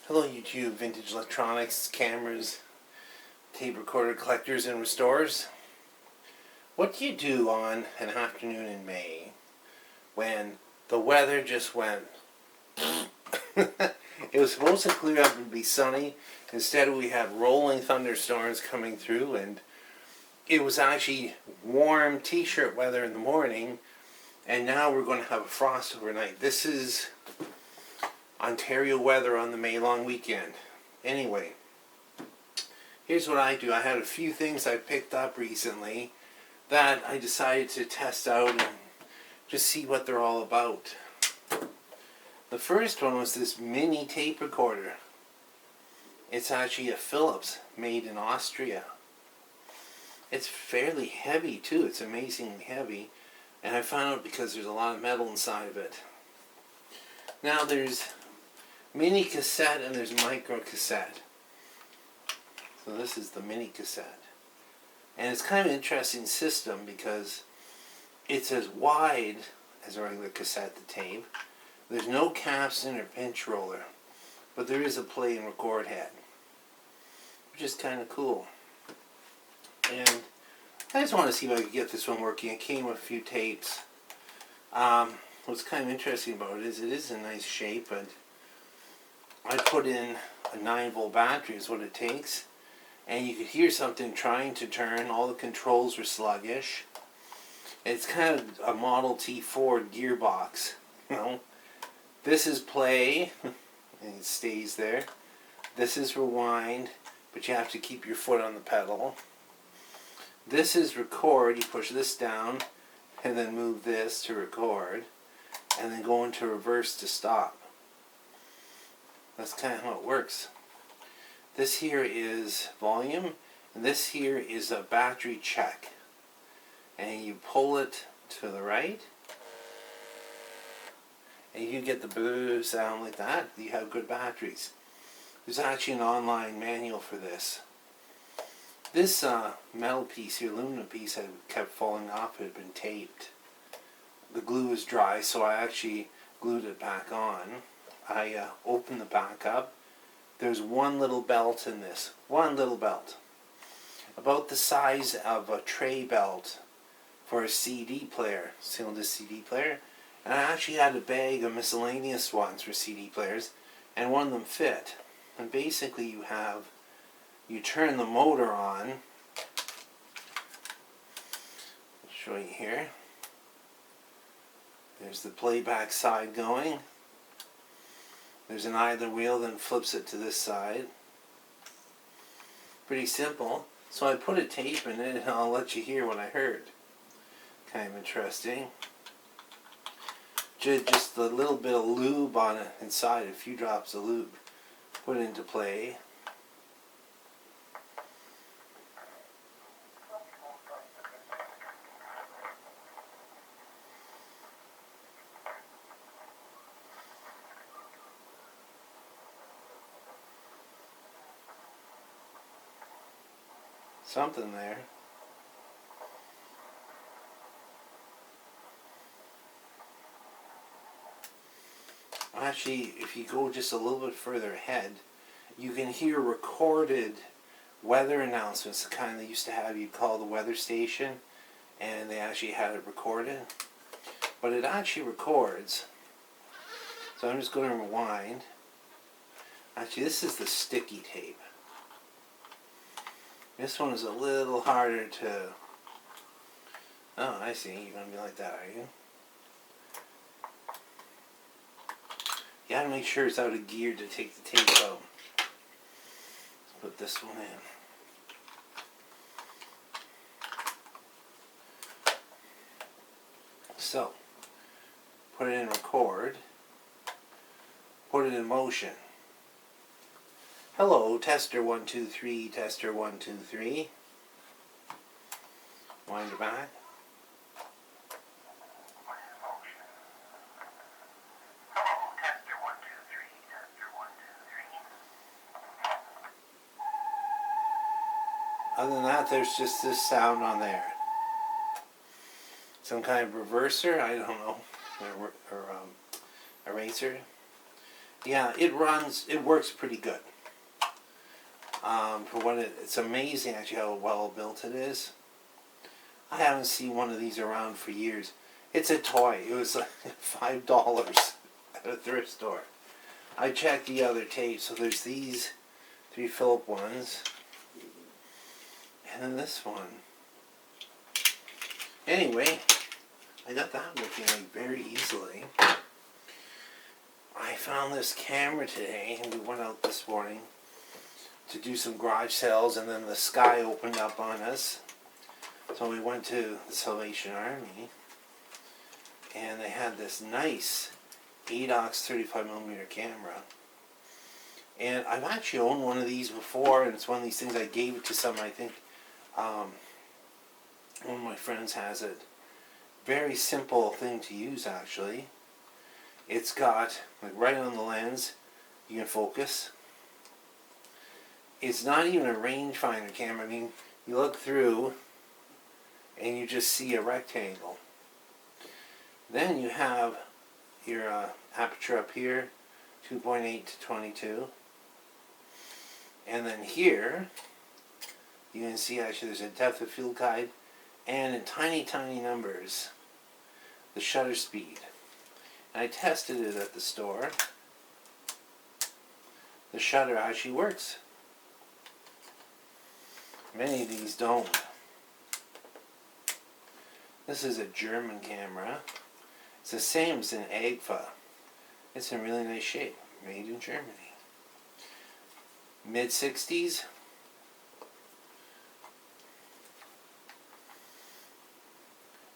Hello YouTube, vintage electronics, cameras, tape recorder collectors and restorers. What do you do on an afternoon in May when the weather just went it was supposed to clear up and be sunny. Instead we had rolling thunderstorms coming through, and it was actually warm t-shirt weather in the morning, and now we're going to have a frost overnight. This is Ontario weather on the May long weekend. Anyway, here's what I do. I had a few things I picked up recently that I decided to test out and just see what they're all about. The first one was this mini tape recorder. It's actually a Philips, made in Austria. It's fairly heavy too. It's amazingly heavy, and I found out because there's a lot of metal inside of it. Now there's mini cassette and there's micro cassette. So this is the mini cassette. And it's kind of an interesting system because it's as wide as a regular cassette to tape. There's no capstan or pinch roller, but there is a play and record head, which is kind of cool. And I just want to see if I could get this one working. It came with a few tapes. What's kind of interesting about it is a nice shape, but I put in a 9-volt battery is what it takes, and you could hear something trying to turn. All the controls were sluggish. It's kind of a Model T Ford gearbox, you know. This is play, and it stays there. This is rewind, but you have to keep your foot on the pedal. This is record. You push this down, and then move this to record, and then go into reverse to stop. That's kind of how it works. This here is volume, and this here is a battery check. And you pull it to the right, and you get the blue sound like that. You have good batteries. There's actually an online manual for this. This metal piece here, aluminum piece, had kept falling off. It had been taped. The glue was dry, so I actually glued it back on. I opened the back up. There's one little belt in this. One little belt. About the size of a tray belt for a CD player. Still this CD player. And I actually had a bag of miscellaneous ones for CD players, and one of them fit. And basically you turn the motor on. I'll show you here. There's the playback side going. There's an idler wheel, then flips it to this side. Pretty simple. So I put a tape in it, and I'll let you hear what I heard. Kind of interesting. Just a little bit of lube on it inside, a few drops of lube. Put it into play. Something there. Actually, if you go just a little bit further ahead, you can hear recorded weather announcements. The kind they used to have, you'd call the weather station, and they actually had it recorded. But it actually records. So I'm just going to rewind. Actually, this is the sticky tape. This one is a little harder to... Oh, I see. You're going to be like that, are you? You gotta make sure it's out of gear to take the tape out. Let's put this one in. So, put it in record. Put it in motion. Hello, tester 1 2 3, tester 1 2 3. Wind it back. Other than that, there's just this sound on there. Some kind of reverser, I don't know, or eraser. Yeah, it works pretty good. For what it's amazing actually how well built it is. I haven't seen one of these around for years. It's a toy. It was like $5 at a thrift store. I checked the other tapes, so there's these 3 Philip ones, and then this one. Anyway, I got that working like very easily. I found this camera today, and we went out this morning to do some garage sales, and then the sky opened up on us. So we went to the Salvation Army, and they had this nice Adox 35mm camera. And I've actually owned one of these before, and it's one of these things I gave it to someone. I think one of my friends has it. Very simple thing to use actually. It's got, like right on the lens, you can focus. It's not even a rangefinder camera. I mean, you look through and you just see a rectangle. Then you have your aperture up here, 2.8 to 22. And then here, you can see actually there's a depth of field guide and in tiny, tiny numbers, the shutter speed. And I tested it at the store. The shutter actually works. Many of these don't. This is a German camera. It's the same as an Agfa. It's in really nice shape. Made in Germany. Mid-60s.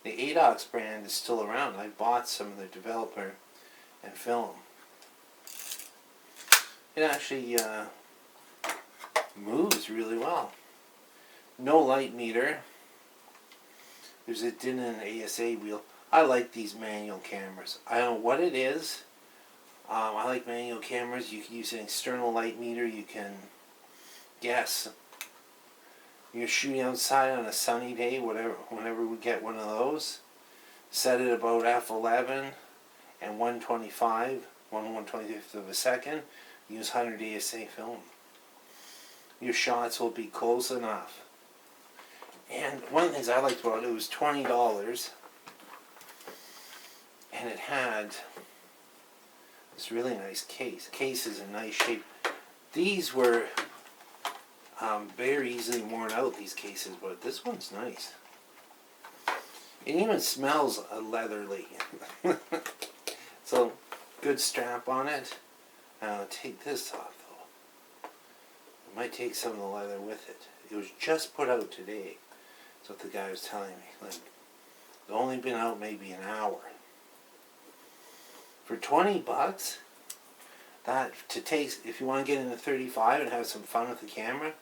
The Adox brand is still around. I bought some of the developer and film. It actually moves really well. No light meter. There's a DIN and an ASA wheel. I like these manual cameras. I don't know what it is. I like manual cameras. You can use an external light meter. You can guess. You're shooting outside on a sunny day, whenever we get one of those. Set it about f11 and 125, 1/125th of a second. Use 100 ASA film. Your shots will be close enough. And one of the things I liked about it was $20, and it had this really nice case. The case is in nice shape. These were very easily worn out, these cases, but this one's nice. It even smells leatherly. So, good strap on it. I'll take this off though. I might take some of the leather with it. It was just put out today. That's what the guy was telling me. Like, it's only been out maybe an hour. For $20, that to take, if you want to get into 35 and have some fun with the camera,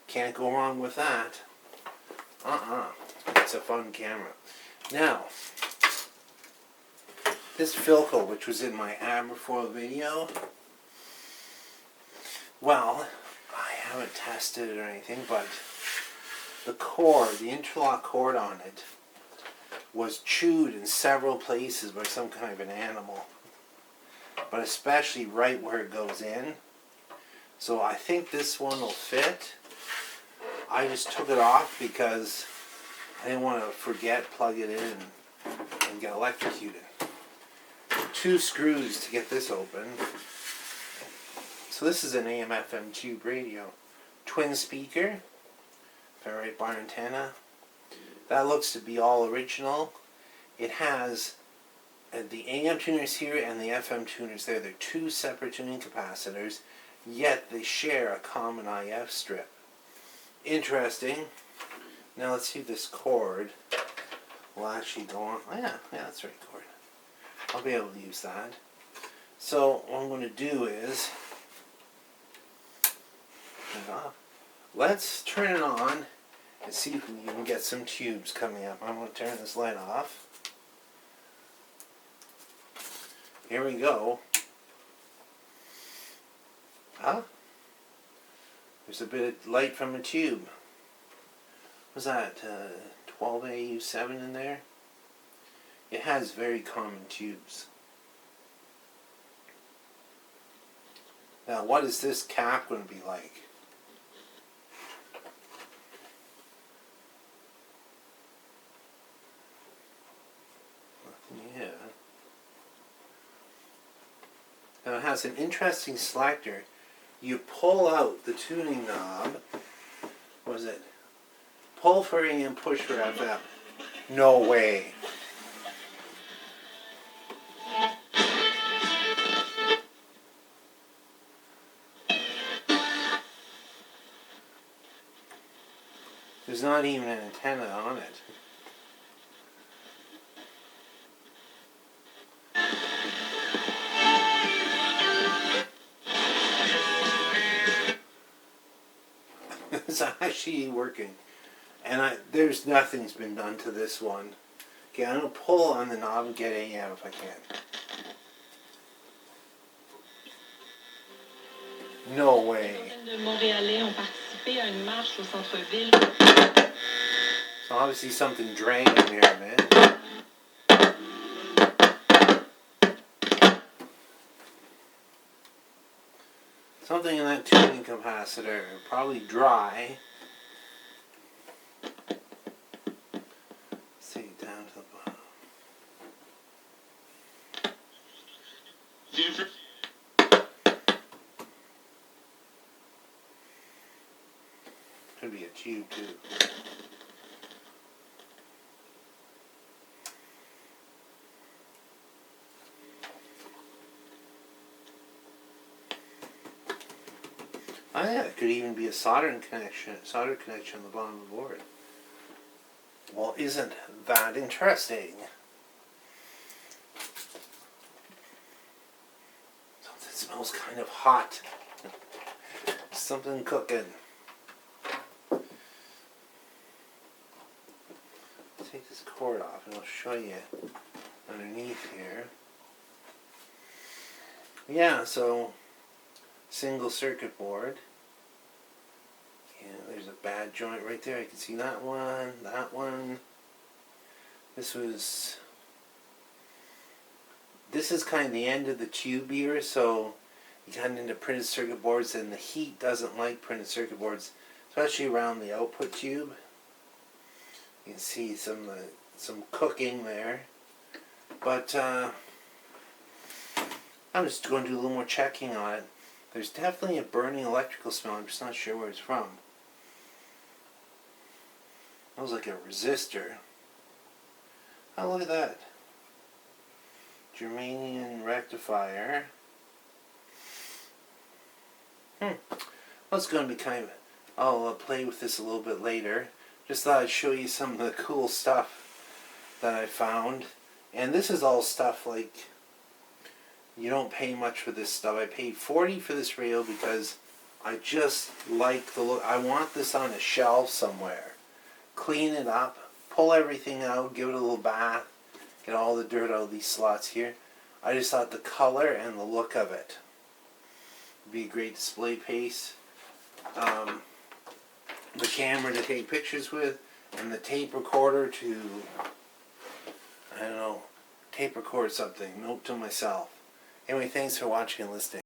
can't go wrong with that. It's a fun camera. Now, this Philco, which was in my Aberfoyle video, well, I haven't tested it or anything, but the cord, the interlock cord on it, was chewed in several places by some kind of an animal. But especially right where it goes in. So I think this one will fit. I just took it off because I didn't want to forget, plug it in, and get electrocuted. 2 screws to get this open. So this is an AM/FM tube radio. Twin speaker, ferrite bar antenna. That looks to be all original. It has the AM tuners here and the FM tuners there. They're 2 separate tuning capacitors, yet they share a common IF strip. Interesting. Now let's see if this cord will actually go on. Oh yeah, that's the right cord. I'll be able to use that. So what I'm going to do is turn it off. Let's turn it on and see if we can get some tubes coming up. I'm going to turn this light off. Here we go. There's a bit of light from a tube. Was that 12AU7 in there? It has very common tubes. Now, what is this cap going to be like? Yeah. Now, it has an interesting selector. You pull out the tuning knob. What is it? Pull for AM, push for FM. No way. There's not even an antenna on it. It's actually working. And there's nothing's been done to this one. Okay, I'm going to pull on the knob and get AM if I can. No way. So obviously something dragging there a bit. Something in that tuning capacitor, probably dry. Let's take it down to the bottom. Could be a tube too. Oh yeah, it could even be a solder connection on the bottom of the board. Well, isn't that interesting? Something smells kind of hot. Something cooking. Take this cord off and I'll show you underneath here. Yeah, so single circuit board. And there's a bad joint right there. I can see that one, that one. This is kind of the end of the tube here, so you got into printed circuit boards, and the heat doesn't like printed circuit boards, especially around the output tube. You can see some cooking there, but I'm just going to do a little more checking on it. There's definitely a burning electrical smell. I'm just not sure where it's from. Smells like a resistor. Oh, look at that. Germanium rectifier. Well, it's going to be kind of... I'll play with this a little bit later. Just thought I'd show you some of the cool stuff that I found. And this is all stuff like... You don't pay much for this stuff. I paid $40 for this rail because I just like the look. I want this on a shelf somewhere. Clean it up, pull everything out, give it a little bath, get all the dirt out of these slots here. I just thought the color and the look of it would be a great display piece. The camera to take pictures with, and the tape recorder to, I don't know, tape record something. Note to myself. Anyway, thanks for watching and listening.